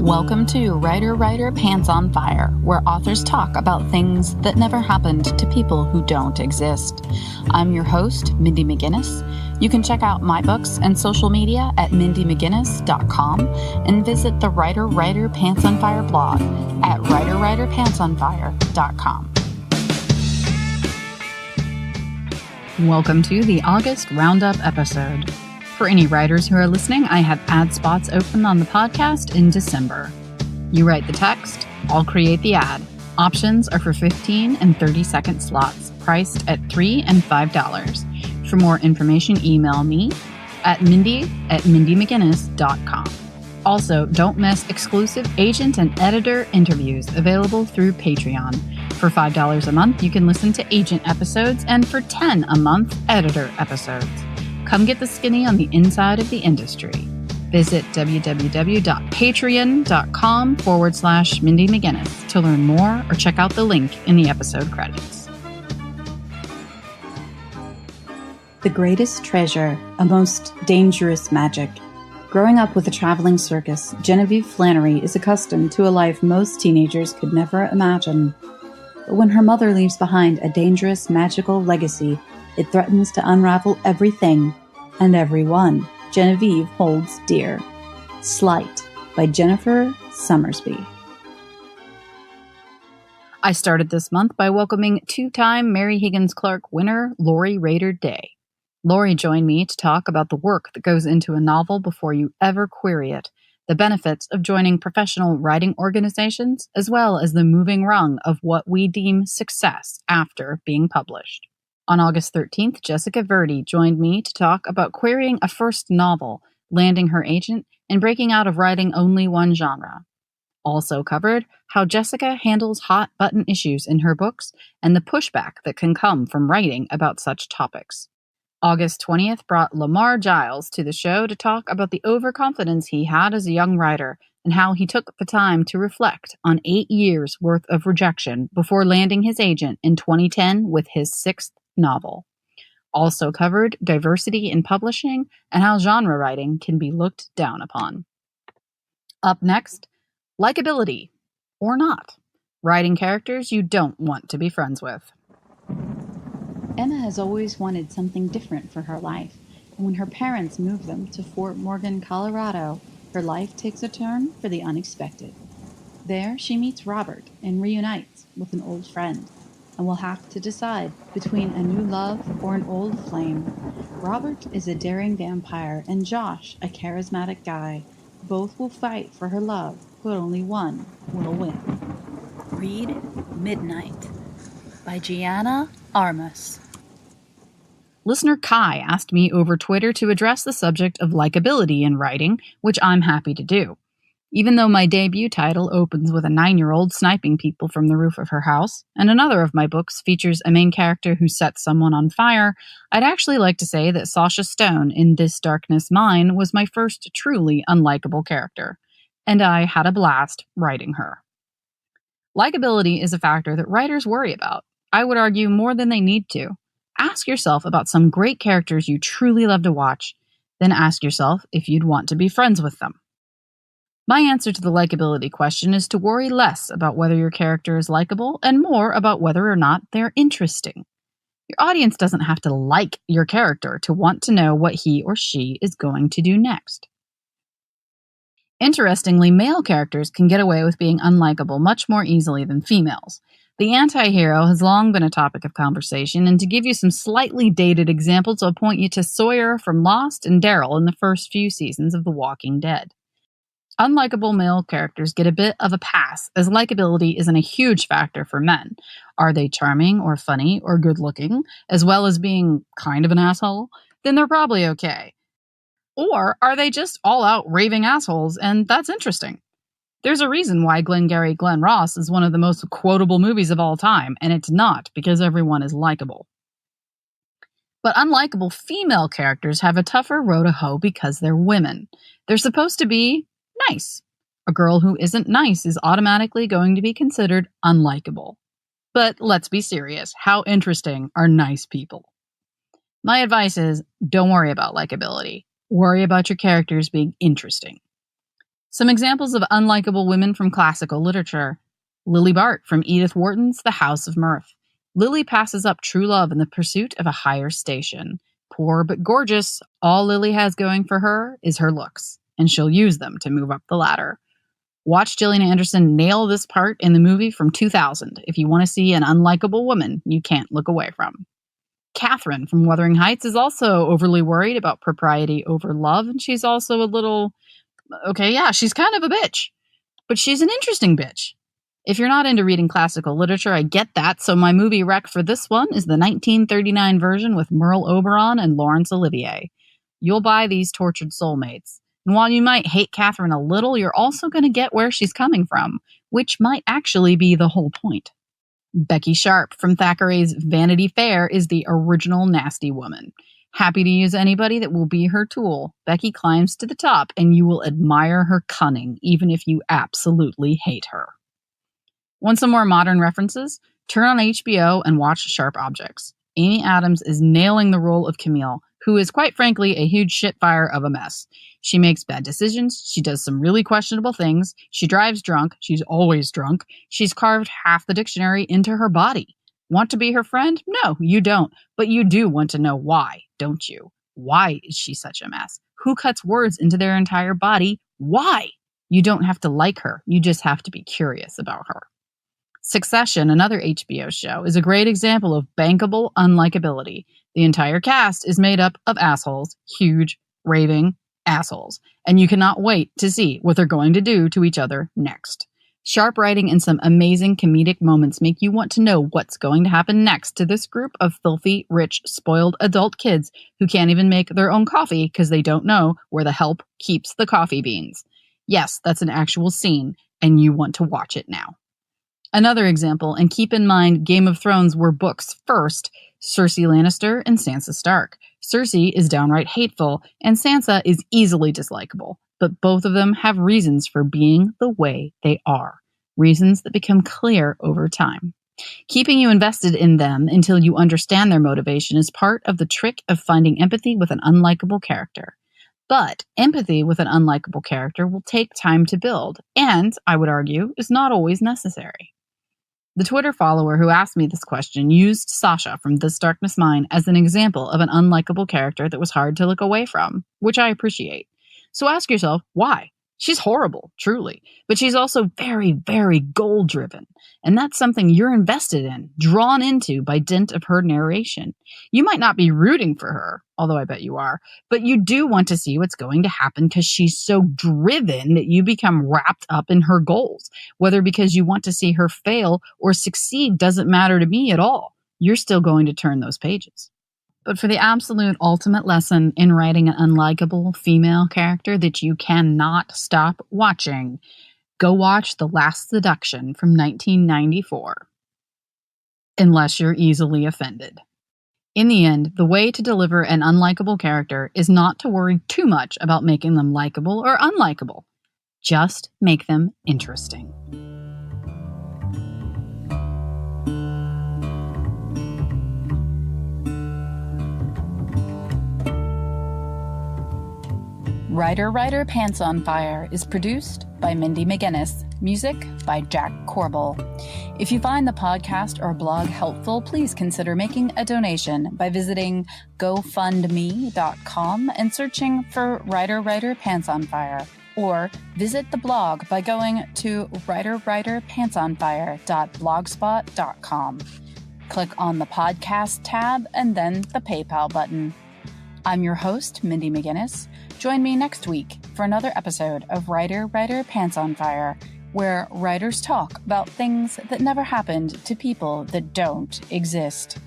Welcome to Writer Pants on Fire, where authors talk about things that never happened to people who don't exist. I'm your host, Mindy McGinnis. You can check out my books and social media at mindymcginnis.com and visit the Writer Pants on Fire blog at writerpantsonfire.com. Welcome to the August Roundup episode. For any writers who are listening, I have ad spots open on the podcast in December. You write the text, I'll create the ad. Options are for 15 and 30-second slots, priced at $3 and $5. For more information, email me at mindy@mindymcginnis.com. Also, don't miss exclusive agent and editor interviews available through Patreon. For $5 a month, you can listen to agent episodes, and for $10 a month, editor episodes. Come get the skinny on the inside of the industry. Visit www.patreon.com/Mindy McGinnis to learn more or check out the link in the episode credits. The greatest treasure, a most dangerous magic. Growing up with a traveling circus, Genevieve Flannery is accustomed to a life most teenagers could never imagine. But when her mother leaves behind a dangerous, magical legacy, it threatens to unravel everything and everyone Genevieve holds dear. Sleight by Jennifer Sommersby. I started this month by welcoming two-time Mary Higgins Clark winner Lori Rader Day. Lori joined me to talk about the work that goes into a novel before you ever query it, the benefits of joining professional writing organizations, as well as the moving rung of what we deem success after being published. On August 13th, Jessica Verdi joined me to talk about querying a first novel, landing her agent, and breaking out of writing only one genre. Also covered how Jessica handles hot-button issues in her books and the pushback that can come from writing about such topics. August 20th brought Lamar Giles to the show to talk about the overconfidence he had as a young writer and how he took the time to reflect on 8 years' worth of rejection before landing his agent in 2010 with his sixth novel. Also covered diversity in publishing and how genre writing can be looked down upon. Up next, likability, or not. Writing characters you don't want to be friends with. Emma has always wanted something different for her life, and when her parents move them to Fort Morgan, Colorado, her life takes a turn for the unexpected. There, she meets Robert and reunites with an old friend, and will have to decide between a new love or an old flame. Robert is a daring vampire, and Josh, a charismatic guy. Both will fight for her love, but only one will win. Read Midnight by Jeanna, Armas. Listener Kai asked me over Twitter to address the subject of likability in writing, which I'm happy to do. Even though my debut title opens with a 9-year-old sniping people from the roof of her house, and another of my books features a main character who sets someone on fire, I'd actually like to say that Sasha Stone in This Darkness Mine was my first truly unlikable character, and I had a blast writing her. Likability is a factor that writers worry about, I would argue more than they need to. Ask yourself about some great characters you truly love to watch, then ask yourself if you'd want to be friends with them. My answer to the likability question is to worry less about whether your character is likable and more about whether or not they're interesting. Your audience doesn't have to like your character to want to know what he or she is going to do next. Interestingly, male characters can get away with being unlikable much more easily than females. The anti-hero has long been a topic of conversation, and to give you some slightly dated examples, I'll point you to Sawyer from Lost and Daryl in the first few seasons of The Walking Dead. Unlikable male characters get a bit of a pass, as likability isn't a huge factor for men. Are they charming or funny or good-looking, as well as being kind of an asshole? Then they're probably okay. Or are they just all-out raving assholes, and that's interesting? There's a reason why Glengarry Glen Ross is one of the most quotable movies of all time, and it's not because everyone is likable. But unlikable female characters have a tougher row to hoe because they're women. They're supposed to be nice. A girl who isn't nice is automatically going to be considered unlikable. But let's be serious. How interesting are nice people? My advice is, don't worry about likability. Worry about your characters being interesting. Some examples of unlikable women from classical literature. Lily Bart from Edith Wharton's The House of Mirth. Lily passes up true love in the pursuit of a higher station. Poor but gorgeous, all Lily has going for her is her looks, and she'll use them to move up the ladder. Watch Gillian Anderson nail this part in the movie from 2000 if you want to see an unlikable woman you can't look away from. Catherine from Wuthering Heights is also overly worried about propriety over love, and she's also a little... okay, yeah, she's kind of a bitch. But she's an interesting bitch. If you're not into reading classical literature, I get that, so my movie rec for this one is the 1939 version with Merle Oberon and Laurence Olivier. You'll buy these tortured soulmates. And while you might hate Catherine a little, you're also going to get where she's coming from, which might actually be the whole point. Becky Sharp from Thackeray's Vanity Fair is the original nasty woman. Happy to use anybody that will be her tool, Becky climbs to the top and you will admire her cunning, even if you absolutely hate her. Want some more modern references? Turn on HBO and watch Sharp Objects. Amy Adams is nailing the role of Camille, who is quite frankly a huge shitfire of a mess. She makes bad decisions, she does some really questionable things, she drives drunk, she's always drunk, she's carved half the dictionary into her body. Want to be her friend? No, you don't. But you do want to know why, don't you? Why is she such a mess? Who cuts words into their entire body? Why? You don't have to like her. You just have to be curious about her. Succession, another HBO show, is a great example of bankable unlikability. The entire cast is made up of assholes, huge, raving assholes, and you cannot wait to see what they're going to do to each other next. Sharp writing and some amazing comedic moments make you want to know what's going to happen next to this group of filthy, rich, spoiled adult kids who can't even make their own coffee because they don't know where the help keeps the coffee beans. Yes, that's an actual scene, and you want to watch it now. Another example, and keep in mind Game of Thrones were books first, Cersei Lannister and Sansa Stark. Cersei is downright hateful, and Sansa is easily dislikable, but both of them have reasons for being the way they are, reasons that become clear over time. Keeping you invested in them until you understand their motivation is part of the trick of finding empathy with an unlikable character. But empathy with an unlikable character will take time to build, and, I would argue, is not always necessary. The Twitter follower who asked me this question used Sasha from This Darkness Mine as an example of an unlikable character that was hard to look away from, which I appreciate. So ask yourself, why? She's horrible, truly, but she's also very, very goal-driven, and that's something you're invested in, drawn into by dint of her narration. You might not be rooting for her, although I bet you are, but you do want to see what's going to happen because she's so driven that you become wrapped up in her goals. Whether because you want to see her fail or succeed doesn't matter to me at all. You're still going to turn those pages. But for the absolute ultimate lesson in writing an unlikable female character that you cannot stop watching, go watch The Last Seduction from 1994. Unless you're easily offended. In the end, the way to deliver an unlikable character is not to worry too much about making them likable or unlikable. Just make them interesting. Writer Pants on Fire is produced by Mindy McGinnis. Music by Jack Corbel. If you find the podcast or blog helpful, please consider making a donation by visiting gofundme.com and searching for Writer Pants on Fire. Or visit the blog by going to writerpantsonfire.blogspot.com. Click on the podcast tab and then the PayPal button. I'm your host, Mindy McGinnis. Join me next week for another episode of Writer Pants on Fire, where writers talk about things that never happened to people that don't exist.